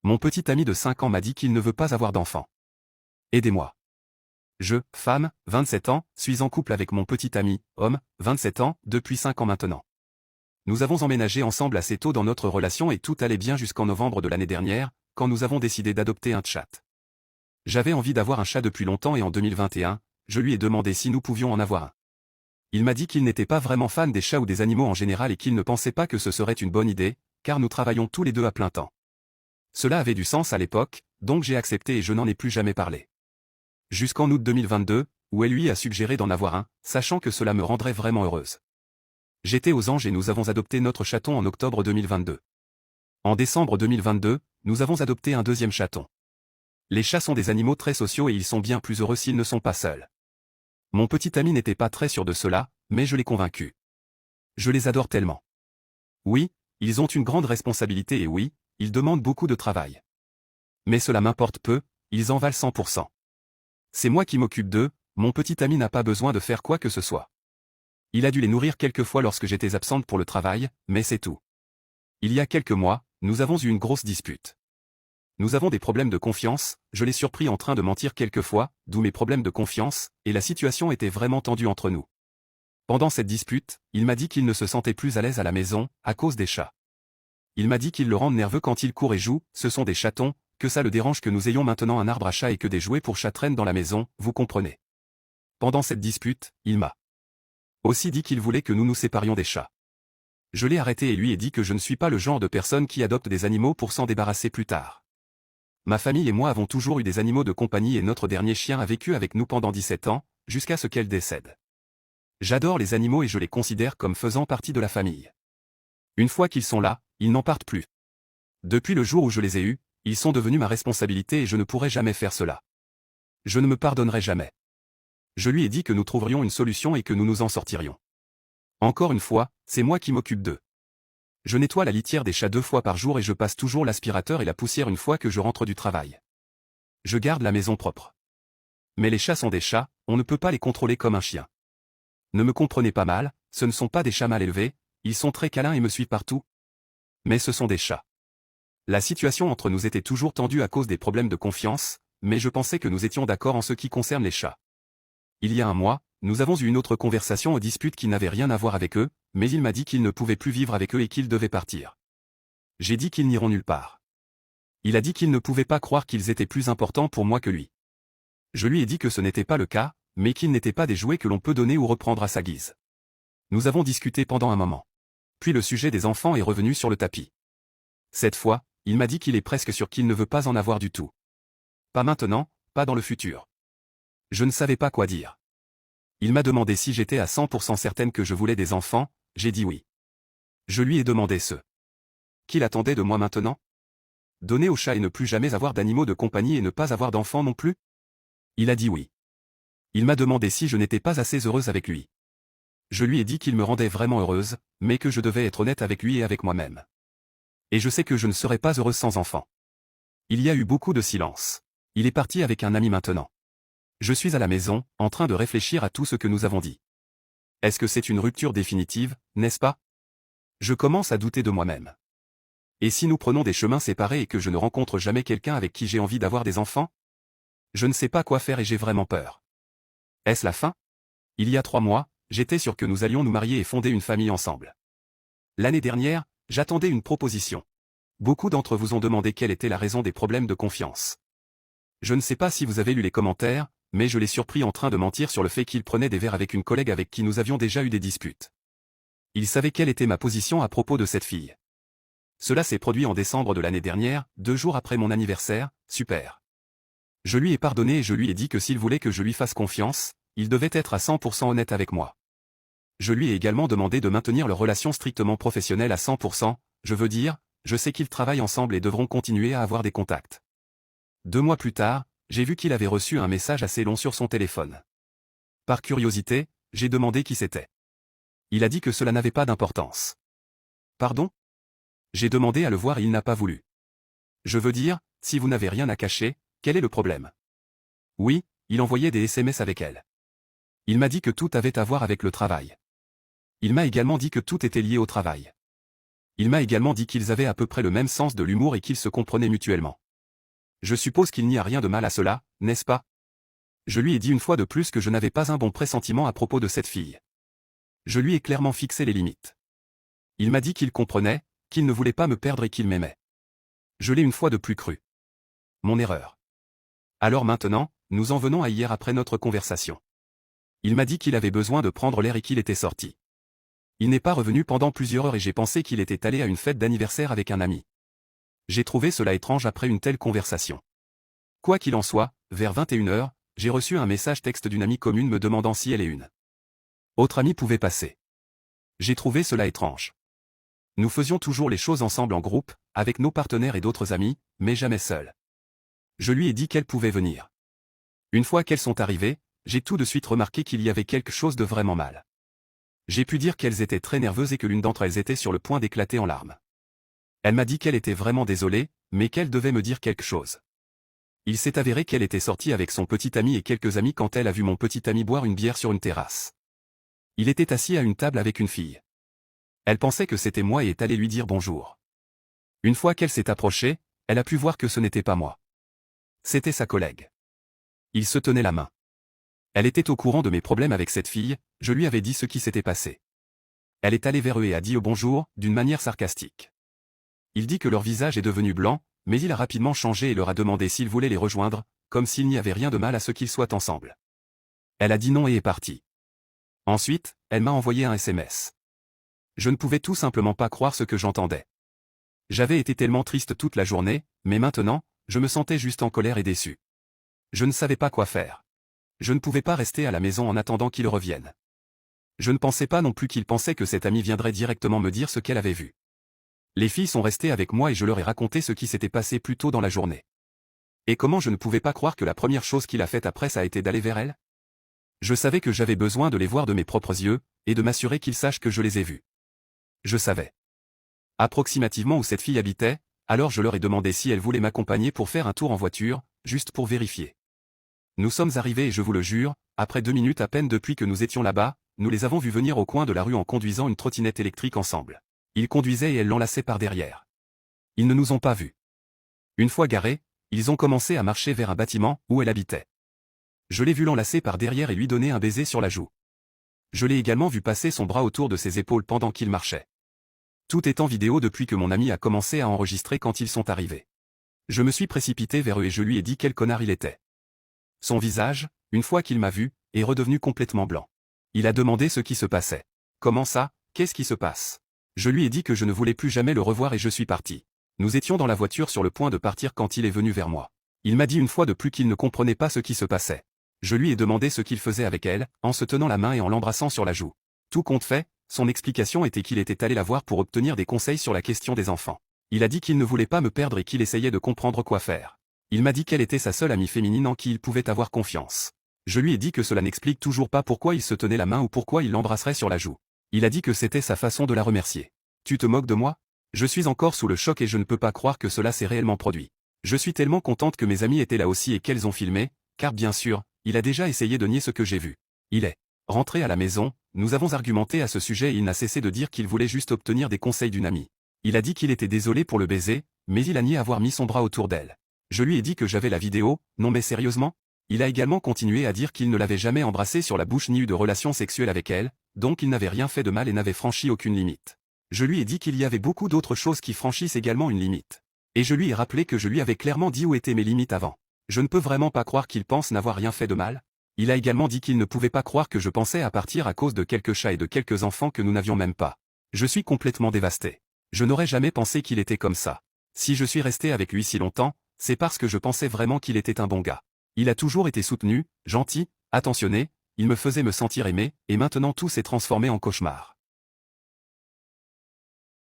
Mon petit ami de 5 ans m'a dit qu'il ne veut pas avoir d'enfant. Aidez-moi. Je, femme, 27 ans, suis en couple avec mon petit ami, homme, 27 ans, depuis 5 ans maintenant. Nous avons emménagé ensemble assez tôt dans notre relation et tout allait bien jusqu'en novembre de l'année dernière, quand nous avons décidé d'adopter un chat. J'avais envie d'avoir un chat depuis longtemps et en 2021, je lui ai demandé si nous pouvions en avoir un. Il m'a dit qu'il n'était pas vraiment fan des chats ou des animaux en général et qu'il ne pensait pas que ce serait une bonne idée, car nous travaillons tous les deux à plein temps. Cela avait du sens à l'époque, donc j'ai accepté et je n'en ai plus jamais parlé. Jusqu'en août 2022, où elle lui a suggéré d'en avoir un, sachant que cela me rendrait vraiment heureuse. J'étais aux anges et nous avons adopté notre chaton en octobre 2022. En décembre 2022, nous avons adopté un deuxième chaton. Les chats sont des animaux très sociaux et ils sont bien plus heureux s'ils ne sont pas seuls. Mon petit ami n'était pas très sûr de cela, mais je l'ai convaincu. Je les adore tellement. Oui, ils ont une grande responsabilité et oui, ils demandent beaucoup de travail. Mais cela m'importe peu, ils en valent 100%. C'est moi qui m'occupe d'eux, mon petit ami n'a pas besoin de faire quoi que ce soit. Il a dû les nourrir quelques fois lorsque j'étais absente pour le travail, mais c'est tout. Il y a quelques mois, nous avons eu une grosse dispute. Nous avons des problèmes de confiance, je l'ai surpris en train de mentir quelques fois, d'où mes problèmes de confiance, et la situation était vraiment tendue entre nous. Pendant cette dispute, il m'a dit qu'il ne se sentait plus à l'aise à la maison, à cause des chats. Il m'a dit qu'ils le rendent nerveux quand il court et joue, ce sont des chatons, que ça le dérange que nous ayons maintenant un arbre à chat et que des jouets pour chats traînent dans la maison, vous comprenez. Pendant cette dispute, il m'a aussi dit qu'il voulait que nous nous séparions des chats. Je l'ai arrêté et lui ai dit que je ne suis pas le genre de personne qui adopte des animaux pour s'en débarrasser plus tard. Ma famille et moi avons toujours eu des animaux de compagnie et notre dernier chien a vécu avec nous pendant 17 ans, jusqu'à ce qu'elle décède. J'adore les animaux et je les considère comme faisant partie de la famille. Une fois qu'ils sont là, ils n'en partent plus. Depuis le jour où je les ai eus, ils sont devenus ma responsabilité et je ne pourrai jamais faire cela. Je ne me pardonnerai jamais. Je lui ai dit que nous trouverions une solution et que nous nous en sortirions. Encore une fois, c'est moi qui m'occupe d'eux. Je nettoie la litière des chats 2 fois par jour et je passe toujours l'aspirateur et la poussière une fois que je rentre du travail. Je garde la maison propre. Mais les chats sont des chats, on ne peut pas les contrôler comme un chien. Ne me comprenez pas mal, ce ne sont pas des chats mal élevés, ils sont très câlins et me suivent partout. Mais ce sont des chats. La situation entre nous était toujours tendue à cause des problèmes de confiance, mais je pensais que nous étions d'accord en ce qui concerne les chats. Il y a un mois, nous avons eu une autre conversation aux disputes qui n'avaient rien à voir avec eux, mais il m'a dit qu'il ne pouvait plus vivre avec eux et qu'ils devaient partir. J'ai dit qu'ils n'iront nulle part. Il a dit qu'il ne pouvait pas croire qu'ils étaient plus importants pour moi que lui. Je lui ai dit que ce n'était pas le cas, mais qu'ils n'étaient pas des jouets que l'on peut donner ou reprendre à sa guise. Nous avons discuté pendant un moment. Puis le sujet des enfants est revenu sur le tapis. Cette fois, il m'a dit qu'il est presque sûr qu'il ne veut pas en avoir du tout. Pas maintenant, pas dans le futur. Je ne savais pas quoi dire. Il m'a demandé si j'étais à 100% certaine que je voulais des enfants, j'ai dit oui. Je lui ai demandé ce qu'il attendait de moi maintenant. Donner au chat et ne plus jamais avoir d'animaux de compagnie et ne pas avoir d'enfants non plus. Il a dit oui. Il m'a demandé si je n'étais pas assez heureuse avec lui. Je lui ai dit qu'il me rendait vraiment heureuse, mais que je devais être honnête avec lui et avec moi-même. Et je sais que je ne serais pas heureuse sans enfant. Il y a eu beaucoup de silence. Il est parti avec un ami maintenant. Je suis à la maison, en train de réfléchir à tout ce que nous avons dit. Est-ce que c'est une rupture définitive, n'est-ce pas? Je commence à douter de moi-même. Et si nous prenons des chemins séparés et que je ne rencontre jamais quelqu'un avec qui j'ai envie d'avoir des enfants? Je ne sais pas quoi faire et j'ai vraiment peur. Est-ce la fin? Il y a 3 mois, j'étais sûr que nous allions nous marier et fonder une famille ensemble. L'année dernière, j'attendais une proposition. Beaucoup d'entre vous ont demandé quelle était la raison des problèmes de confiance. Je ne sais pas si vous avez lu les commentaires, mais je l'ai surpris en train de mentir sur le fait qu'il prenait des verres avec une collègue avec qui nous avions déjà eu des disputes. Il savait quelle était ma position à propos de cette fille. Cela s'est produit en décembre de l'année dernière, 2 jours après mon anniversaire, super. Je lui ai pardonné et je lui ai dit que s'il voulait que je lui fasse confiance, il devait être à 100% honnête avec moi. Je lui ai également demandé de maintenir leur relation strictement professionnelle à 100%, je veux dire, je sais qu'ils travaillent ensemble et devront continuer à avoir des contacts. 2 mois plus tard, j'ai vu qu'il avait reçu un message assez long sur son téléphone. Par curiosité, j'ai demandé qui c'était. Il a dit que cela n'avait pas d'importance. Pardon? J'ai demandé à le voir et il n'a pas voulu. Je veux dire, si vous n'avez rien à cacher, quel est le problème? Oui, il envoyait des SMS avec elle. Il m'a dit que tout avait à voir avec le travail. Il m'a également dit que tout était lié au travail. Il m'a également dit qu'ils avaient à peu près le même sens de l'humour et qu'ils se comprenaient mutuellement. Je suppose qu'il n'y a rien de mal à cela, n'est-ce pas? Je lui ai dit une fois de plus que je n'avais pas un bon pressentiment à propos de cette fille. Je lui ai clairement fixé les limites. Il m'a dit qu'il comprenait, qu'il ne voulait pas me perdre et qu'il m'aimait. Je l'ai une fois de plus cru. Mon erreur. Alors maintenant, nous en venons à hier après notre conversation. Il m'a dit qu'il avait besoin de prendre l'air et qu'il était sorti. Il n'est pas revenu pendant plusieurs heures et j'ai pensé qu'il était allé à une fête d'anniversaire avec un ami. J'ai trouvé cela étrange après une telle conversation. Quoi qu'il en soit, vers 21 heures, j'ai reçu un message texte d'une amie commune me demandant si elle et une autre amie pouvaient passer. J'ai trouvé cela étrange. Nous faisions toujours les choses ensemble en groupe, avec nos partenaires et d'autres amis, mais jamais seuls. Je lui ai dit qu'elles pouvaient venir. Une fois qu'elles sont arrivées, j'ai tout de suite remarqué qu'il y avait quelque chose de vraiment mal. J'ai pu dire qu'elles étaient très nerveuses et que l'une d'entre elles était sur le point d'éclater en larmes. Elle m'a dit qu'elle était vraiment désolée, mais qu'elle devait me dire quelque chose. Il s'est avéré qu'elle était sortie avec son petit ami et quelques amis quand elle a vu mon petit ami boire une bière sur une terrasse. Il était assis à une table avec une fille. Elle pensait que c'était moi et est allée lui dire bonjour. Une fois qu'elle s'est approchée, elle a pu voir que ce n'était pas moi. C'était sa collègue. Ils se tenaient la main. Elle était au courant de mes problèmes avec cette fille, je lui avais dit ce qui s'était passé. Elle est allée vers eux et a dit bonjour, d'une manière sarcastique. Il dit que leur visage est devenu blanc, mais il a rapidement changé et leur a demandé s'ils voulaient les rejoindre, comme s'il n'y avait rien de mal à ce qu'ils soient ensemble. Elle a dit non et est partie. Ensuite, elle m'a envoyé un SMS. Je ne pouvais tout simplement pas croire ce que j'entendais. J'avais été tellement triste toute la journée, mais maintenant, je me sentais juste en colère et déçu. Je ne savais pas quoi faire. Je ne pouvais pas rester à la maison en attendant qu'il revienne. Je ne pensais pas non plus qu'il pensait que cette amie viendrait directement me dire ce qu'elle avait vu. Les filles sont restées avec moi et je leur ai raconté ce qui s'était passé plus tôt dans la journée. Et comment je ne pouvais pas croire que la première chose qu'il a faite après ça a été d'aller vers elles? Je savais que j'avais besoin de les voir de mes propres yeux, et de m'assurer qu'ils sachent que je les ai vus. Je savais approximativement où cette fille habitait, alors je leur ai demandé si elle voulait m'accompagner pour faire un tour en voiture, juste pour vérifier. Nous sommes arrivés et je vous le jure, après 2 minutes à peine depuis que nous étions là-bas, nous les avons vus venir au coin de la rue en conduisant une trottinette électrique ensemble. Ils conduisaient et elle l'enlaçait par derrière. Ils ne nous ont pas vus. Une fois garés, ils ont commencé à marcher vers un bâtiment où elle habitait. Je l'ai vu l'enlacer par derrière et lui donner un baiser sur la joue. Je l'ai également vu passer son bras autour de ses épaules pendant qu'il marchait. Tout est en vidéo depuis que mon ami a commencé à enregistrer quand ils sont arrivés. Je me suis précipité vers eux et je lui ai dit quel connard il était. Son visage, une fois qu'il m'a vu, est redevenu complètement blanc. Il a demandé ce qui se passait. Comment ça, qu'est-ce qui se passe? Je lui ai dit que je ne voulais plus jamais le revoir et je suis parti. Nous étions dans la voiture sur le point de partir quand il est venu vers moi. Il m'a dit une fois de plus qu'il ne comprenait pas ce qui se passait. Je lui ai demandé ce qu'il faisait avec elle, en se tenant la main et en l'embrassant sur la joue. Tout compte fait, son explication était qu'il était allé la voir pour obtenir des conseils sur la question des enfants. Il a dit qu'il ne voulait pas me perdre et qu'il essayait de comprendre quoi faire. Il m'a dit qu'elle était sa seule amie féminine en qui il pouvait avoir confiance. Je lui ai dit que cela n'explique toujours pas pourquoi il se tenait la main ou pourquoi il l'embrasserait sur la joue. Il a dit que c'était sa façon de la remercier. Tu te moques de moi? Je suis encore sous le choc et je ne peux pas croire que cela s'est réellement produit. Je suis tellement contente que mes amies étaient là aussi et qu'elles ont filmé, car bien sûr, il a déjà essayé de nier ce que j'ai vu. Il est rentré à la maison, nous avons argumenté à ce sujet et il n'a cessé de dire qu'il voulait juste obtenir des conseils d'une amie. Il a dit qu'il était désolé pour le baiser, mais il a nié avoir mis son bras autour d'elle. Je lui ai dit que j'avais la vidéo, non mais sérieusement? Il a également continué à dire qu'il ne l'avait jamais embrassée sur la bouche ni eu de relations sexuelles avec elle, donc il n'avait rien fait de mal et n'avait franchi aucune limite. Je lui ai dit qu'il y avait beaucoup d'autres choses qui franchissent également une limite. Et je lui ai rappelé que je lui avais clairement dit où étaient mes limites avant. Je ne peux vraiment pas croire qu'il pense n'avoir rien fait de mal. Il a également dit qu'il ne pouvait pas croire que je pensais à partir à cause de quelques chats et de quelques enfants que nous n'avions même pas. Je suis complètement dévasté. Je n'aurais jamais pensé qu'il était comme ça. Si je suis resté avec lui si longtemps, c'est parce que je pensais vraiment qu'il était un bon gars. Il a toujours été soutenu, gentil, attentionné, il me faisait me sentir aimé, et maintenant tout s'est transformé en cauchemar.